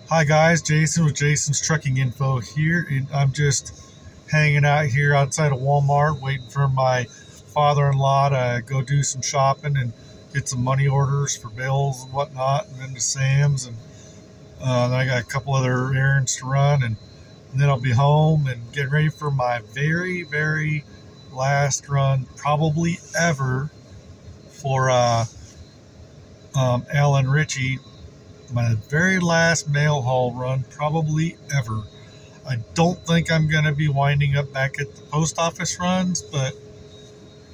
Hi guys, Jason with Jason's Trucking Info here, and I'm just hanging out here outside of Walmart waiting for my father-in-law to go do some shopping and get some money orders for bills and whatnot, and then to Sam's, and then I got a couple other errands to run, and then I'll be home and get ready for my very, very last run, probably ever, for Alan Ritchey. My very last mail haul run, probably ever. I don't think I'm going to be winding up back at the post office runs, but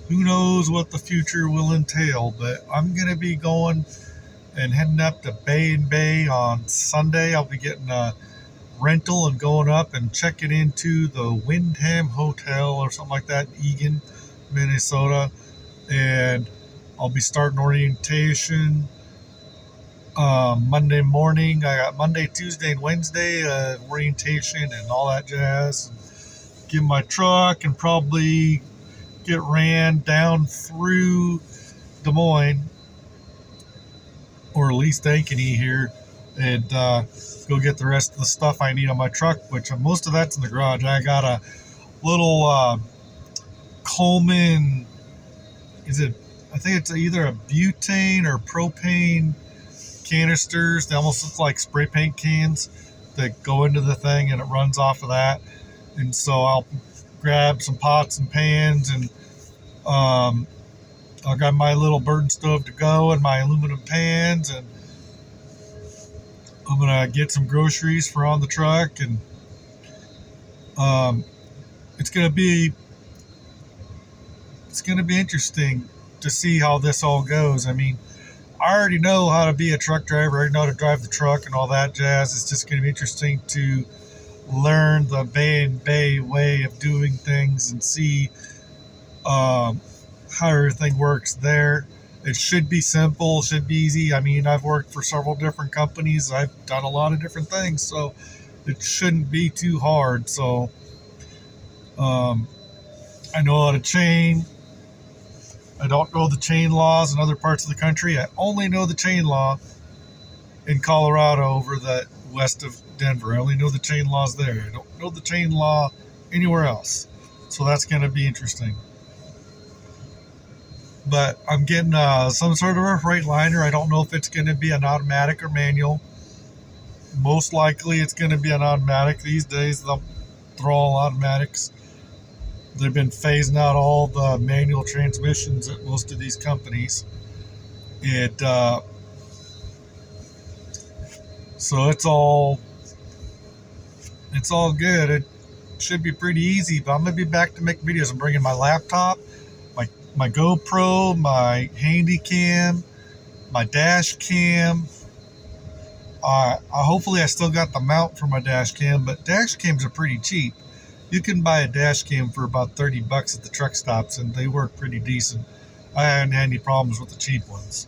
who knows what the future will entail. But I'm going to be going and heading up to Bay and Bay on Sunday. I'll be getting a rental and going up and checking into the Windham Hotel or something like that in Eagan, Minnesota. And I'll be starting orientation Monday morning. I got Monday, Tuesday, and Wednesday orientation and all that jazz. Get my truck and probably get ran down through Des Moines, or at least Ankeny here, and go get the rest of the stuff I need on my truck, which most of that's in the garage. I got a little Coleman, I think it's either a butane or propane canisters. They almost look like spray paint cans that go into the thing, and it runs off of that. And so I'll grab some pots and pans, and I'll grab my little burden stove to go and my aluminum pans, and I'm gonna get some groceries for on the truck. And it's gonna be interesting to see how this all goes. I mean, I already know how to be a truck driver. I already know how to drive the truck and all that jazz. It's just going to be interesting to learn the Bay and Bay way of doing things and see how everything works there. It should be simple, should be easy. I mean, I've worked for several different companies. I've done a lot of different things, so it shouldn't be too hard. So I know how to chain. I don't know the chain laws in other parts of the country. I only know the chain law in Colorado over the west of Denver. I only know the chain laws there. I don't know the chain law anywhere else. So that's going to be interesting. But I'm getting some sort of a Freightliner. I don't know if it's going to be an automatic or manual. Most likely it's going to be an automatic. These days they're all automatics. They've been phasing out all the manual transmissions at most of these companies. So it's all good. It should be pretty easy, but I'm gonna be back to make videos. I'm bringing my laptop, my GoPro, my Handycam, my dash cam. Hopefully I still got the mount for my dash cam, but dash cams are pretty cheap. You can buy a dash cam for about $30 at the truck stops, and they work pretty decent. I haven't had any problems with the cheap ones.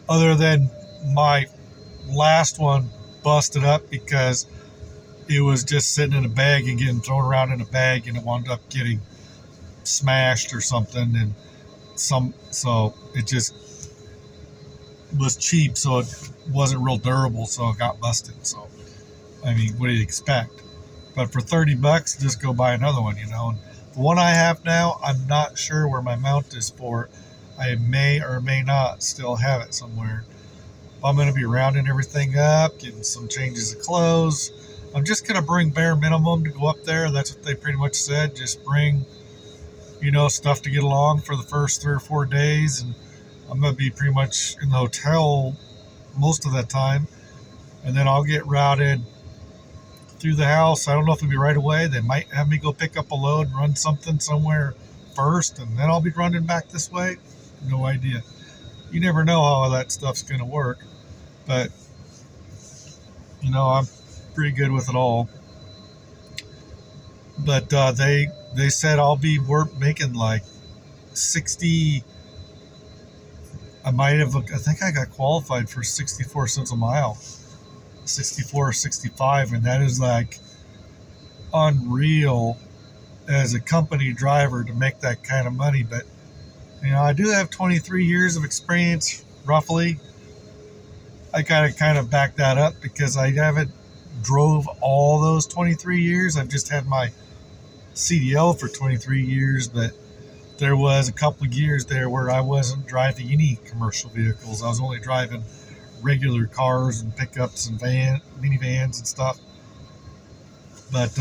Other than my last one busted up because it was just sitting in a bag and getting thrown around in a bag, and it wound up getting smashed or something, and so it just was cheap, so it wasn't real durable, so it got busted. So I mean, what do you expect? But for $30, just go buy another one, And the one I have now, I'm not sure where my mount is for. I may or may not still have it somewhere. I'm going to be rounding everything up, getting some changes of clothes. I'm just going to bring bare minimum to go up there. That's what they pretty much said. Just bring, stuff to get along for the first 3 or 4 days. And I'm going to be pretty much in the hotel most of that time. And then I'll get routed through the house. I don't know if it'll be right away. They might have me go pick up a load and run something somewhere first, and then I'll be running back this way. No idea. You never know how that stuff's going to work. But, I'm pretty good with it all. But they said I'll be making like 60. I think I got qualified for 64 cents a mile. 64 or 65, and that is like unreal as a company driver to make that kind of money. But I do have 23 years of experience roughly I gotta kind of back that up because I haven't drove all those 23 years. I've just had my CDL for 23 years, but there was a couple of years there where I wasn't driving any commercial vehicles. I was only driving regular cars and pickups and minivans and stuff. But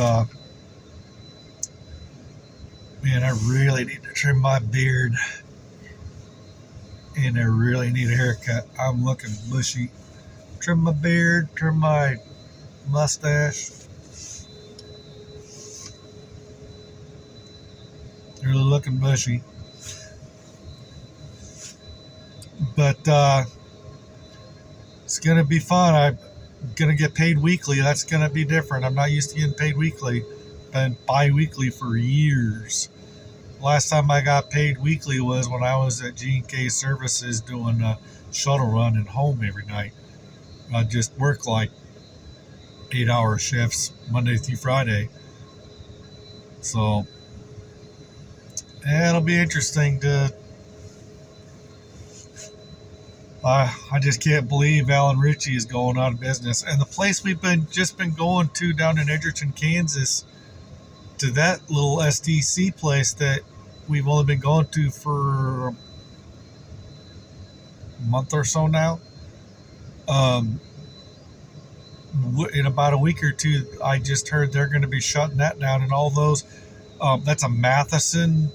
man, I really need to trim my beard, and I really need a haircut. I'm looking bushy. Trim my beard, trim my mustache. Really looking bushy. But it's going to be fun. I'm going to get paid weekly. That's going to be different. I'm not used to getting paid weekly. Been bi-weekly for years. Last time I got paid weekly was when I was at G&K Services doing a shuttle run and home every night. I just work like 8-hour shifts Monday through Friday. So it'll be interesting to... I just can't believe Alan Ritchey is going out of business. And the place we've been going to down in Edgerton, Kansas, to that little SDC place that we've only been going to for a month or so now. In about a week or two, I just heard they're going to be shutting that down, and all those. That's a Matheson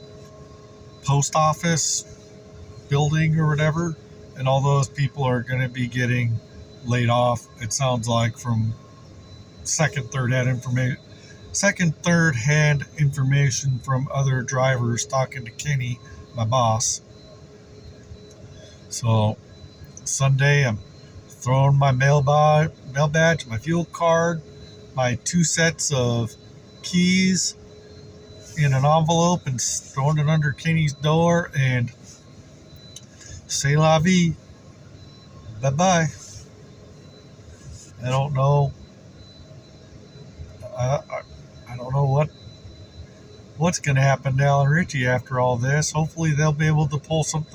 post office building or whatever, and all those people are going to be getting laid off. It sounds like from second, third hand information from other drivers talking to Kenny, my boss. So Sunday, I'm throwing my mail badge, my fuel card, my 2 sets of keys in an envelope and throwing it under Kenny's door and c'est la vie. Bye-bye. I don't know. I don't know what's going to happen to Alan Ritchey after all this. Hopefully they'll be able to pull some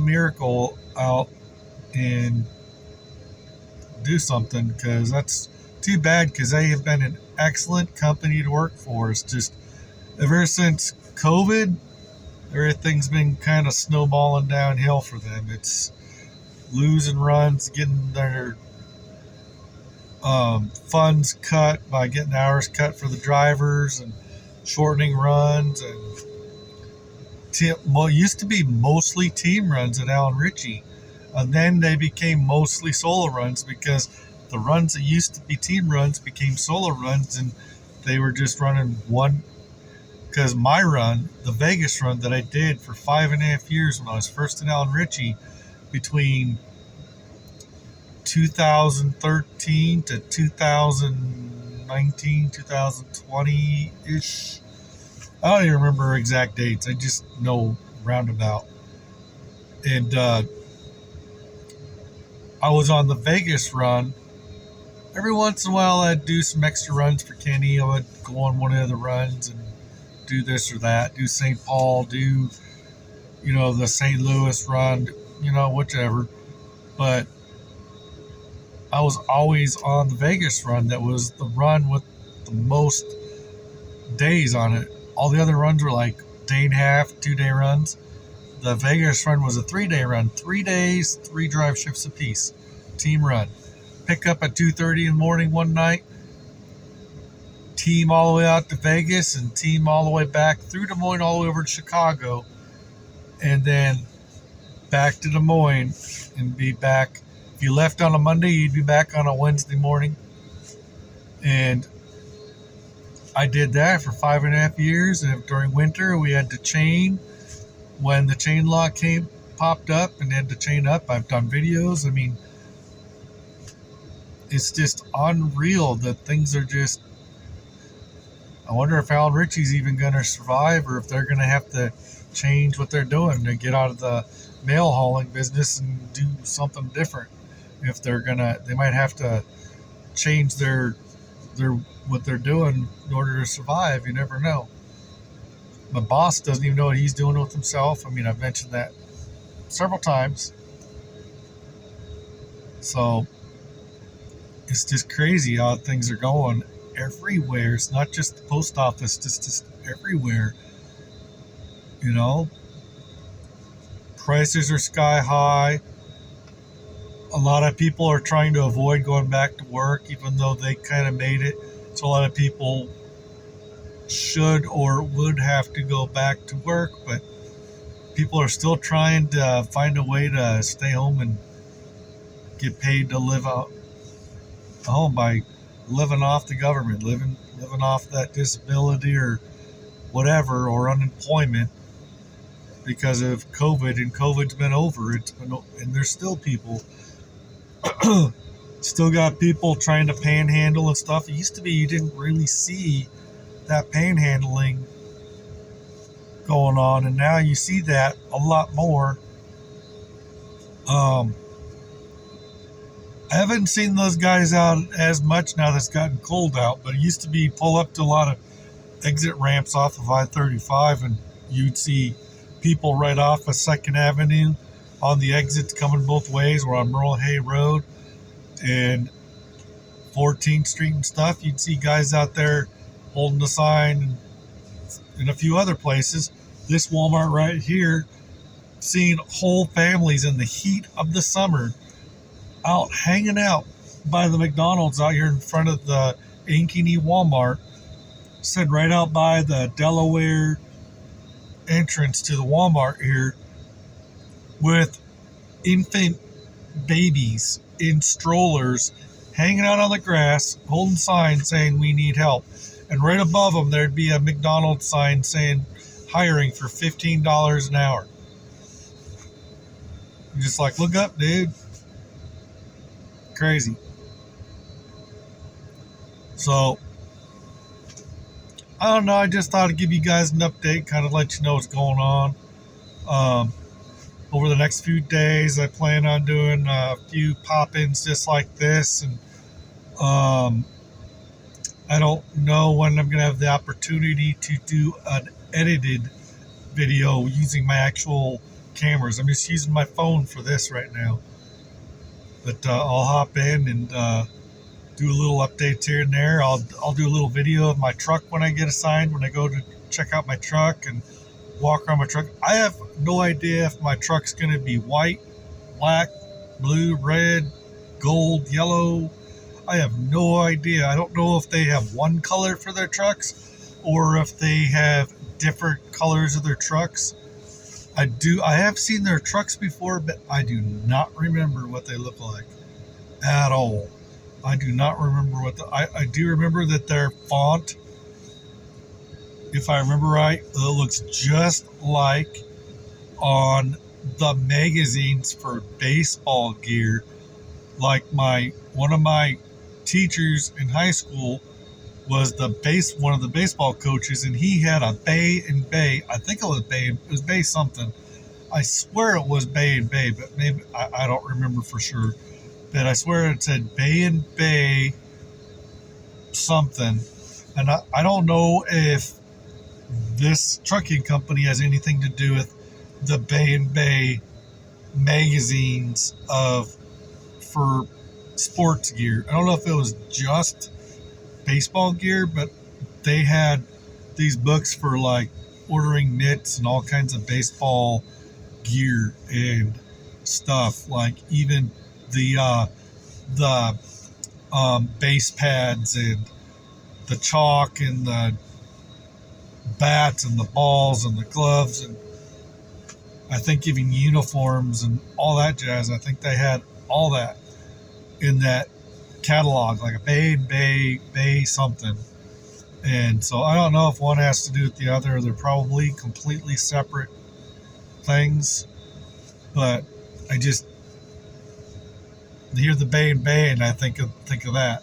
miracle out and do something, because that's too bad, because they have been an excellent company to work for. It's just ever since COVID, everything's been kind of snowballing downhill for them. It's losing runs, getting their funds cut by getting hours cut for the drivers and shortening runs. And used to be mostly team runs at Alan Ritchey, and then they became mostly solo runs, because the runs that used to be team runs became solo runs, and they were just running one. Because my run, the Vegas run that I did for 5.5 years when I was first in Alan Ritchey, between 2013 to 2019, 2020-ish. I don't even remember exact dates. I just know roundabout. And I was on the Vegas run. Every once in a while, I'd do some extra runs for Kenny. I would go on one of the runs and do this or that, do St. Paul, do, the St. Louis run, whichever. But I was always on the Vegas run. That was the run with the most days on it. All the other runs were like day and a half, 2-day runs. The Vegas run was a 3-day run, 3 days, 3 drive shifts apiece, team run. Pick up at 2:30 in the morning one night, team all the way out to Vegas, and team all the way back through Des Moines all the way over to Chicago, and then back to Des Moines and be back. If you left on a Monday, you'd be back on a Wednesday morning. And I did that for 5.5 years. And during winter, we had to chain. When the chain law popped up and had to chain up, I've done videos. I mean, it's just unreal that things are just... I wonder if Alan Ritchey's even going to survive, or if they're going to have to change what they're doing to get out of the mail hauling business and do something different. If they might have to change their what they're doing in order to survive. You never know. My boss doesn't even know what he's doing with himself. I mean, I've mentioned that several times. So it's just crazy how things are going everywhere. It's not just the post office, just everywhere. You know, prices are sky high. A lot of people are trying to avoid going back to work, even though they kind of made it. So a lot of people should or would have to go back to work, but people are still trying to find a way to stay home and get paid to live out home by living off the government, living off that disability or whatever, or unemployment because of COVID. And COVID's been over. And there's still people, still got people trying to panhandle and stuff. It used to be you didn't really see that panhandling going on, and now you see that a lot more. I haven't seen those guys out as much now that's gotten cold out, but it used to be pull up to a lot of exit ramps off of I-35, and you'd see people right off of 2nd Avenue on the exits coming both ways, or on Merle Hay Road and 14th Street and stuff. You'd see guys out there holding the sign, and a few other places. This Walmart right here, seeing whole families in the heat of the summer out hanging out by the McDonald's out here in front of the Ankeny Walmart, sitting right out by the Delaware entrance to the Walmart here, with infant babies in strollers hanging out on the grass, holding signs saying we need help. And right above them there'd be a McDonald's sign saying hiring for $15 an hour. You're just like, look up, dude. Crazy. So I don't know, I just thought I'd give you guys an update, kind of let you know what's going on. Over the next few days I plan on doing a few pop-ins just like this, and I don't know when I'm going to have the opportunity to do an edited video using my actual cameras. I'm just using my phone for this right now. But I'll hop in and do a little updates here and there. I'll do a little video of my truck when I get assigned, when I go to check out my truck and walk around my truck. I have no idea if my truck's going to be white, black, blue, red, gold, yellow. I have no idea. I don't know if they have one color for their trucks or if they have different colors of their trucks. I have seen their trucks before, but I do not remember what they look like at all. I do not remember I do remember that their font, if I remember right, it looks just like on the magazines for baseball gear. Like one of my teachers in high school was one of the baseball coaches, and he had a Bay and Bay. I think it was Bay something. I swear it was Bay and Bay, but maybe I don't remember for sure. But I swear it said Bay and Bay something. And I don't know if this trucking company has anything to do with the Bay and Bay magazines for sports gear. I don't know if it was just baseball gear, but they had these books for like ordering mitts and all kinds of baseball gear and stuff, like even the base pads and the chalk and the bats and the balls and the gloves, and I think even uniforms and all that jazz. I think they had all that in that catalog, like a Bay something. And so I don't know if one has to do with the other. They're probably completely separate things, but I just hear the Bay and I think of that.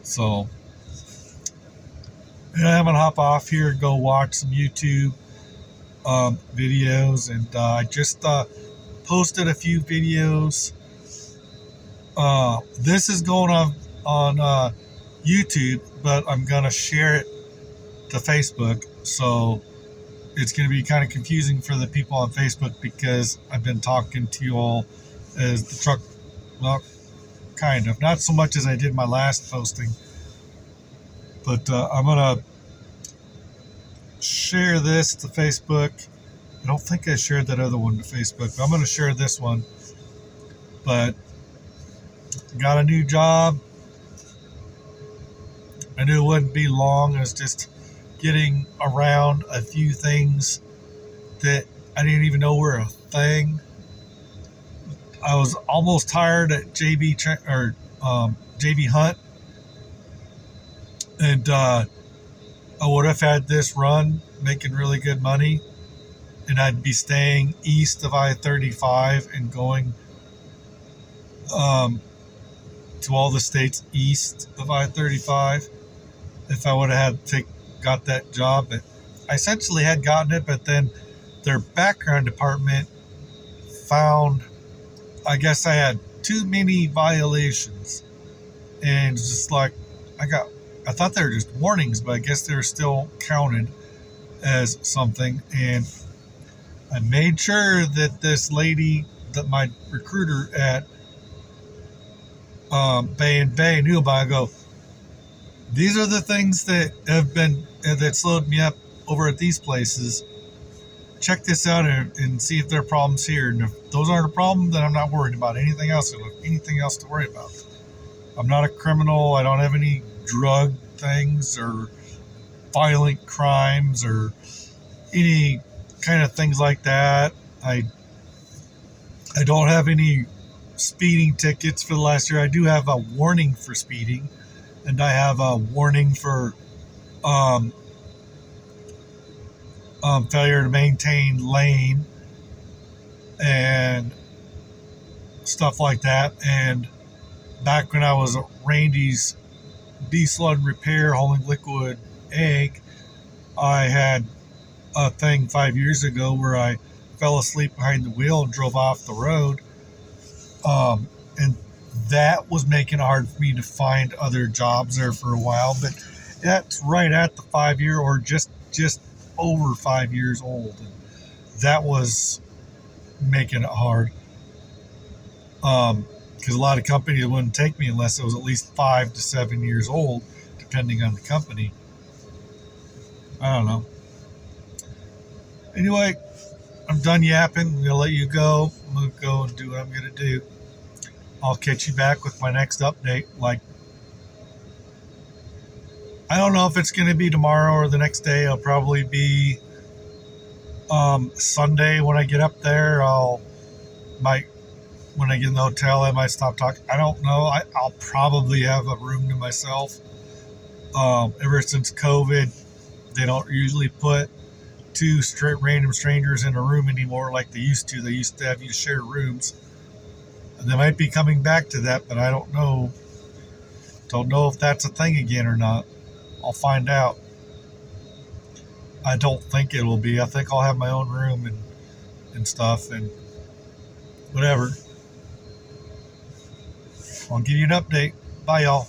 So and I'm gonna hop off here and go watch some YouTube videos, and I just posted a few videos. This is going on YouTube, but I'm gonna share it to Facebook, so it's gonna be kind of confusing for the people on Facebook, because I've been talking to you all as the truck Well, kind of. Not so much as I did my last posting. But I'm going to share this to Facebook. I don't think I shared that other one to Facebook, but I'm going to share this one. But got a new job. I knew it wouldn't be long. It was just getting around a few things that I didn't even know were a thing. I was almost tired at JB Hunt, and I would have had this run making really good money, and I'd be staying east of I-35 and going to all the states east of I-35 if I would have got that job. But I essentially had gotten it, but then their background department found, I guess I had too many violations, and it's just like I thought they were just warnings, but I guess they were still counted as something. And I made sure that this lady, that my recruiter at Bay and Bay knew about. I go, these are the things that that slowed me up over at these places. Check this out and see if there are problems here. And if those aren't a problem, then I'm not worried about anything else. Anything else to worry about. I'm not a criminal. I don't have any drug things or violent crimes or any kind of things like that. I don't have any speeding tickets for the last year. I do have a warning for speeding, and I have a warning for failure to maintain lane and stuff like that. And back when I was at Randy's Diesel and Repair hauling liquid egg, I had a thing 5 years ago where I fell asleep behind the wheel and drove off the road. And that was making it hard for me to find other jobs there for a while. But that's right at the 5 year, or just over 5 years old. And that was making it hard. Because a lot of companies wouldn't take me unless it was at least 5 to 7 years old, depending on the company. I don't know. Anyway, I'm done yapping. I'm going to let you go. I'm going to go and do what I'm going to do. I'll catch you back with my next update. Like, I don't know if it's going to be tomorrow or the next day. It'll probably be Sunday when I get up there. When I get in the hotel, I might stop talking. I don't know. I'll probably have a room to myself. Ever since COVID, they don't usually put two random strangers in a room anymore like they used to. They used to have you share rooms. And they might be coming back to that, but I don't know. Don't know if that's a thing again or not. I'll find out. I don't think it will be. I think I'll have my own room and stuff and whatever. I'll give you an update. Bye, y'all.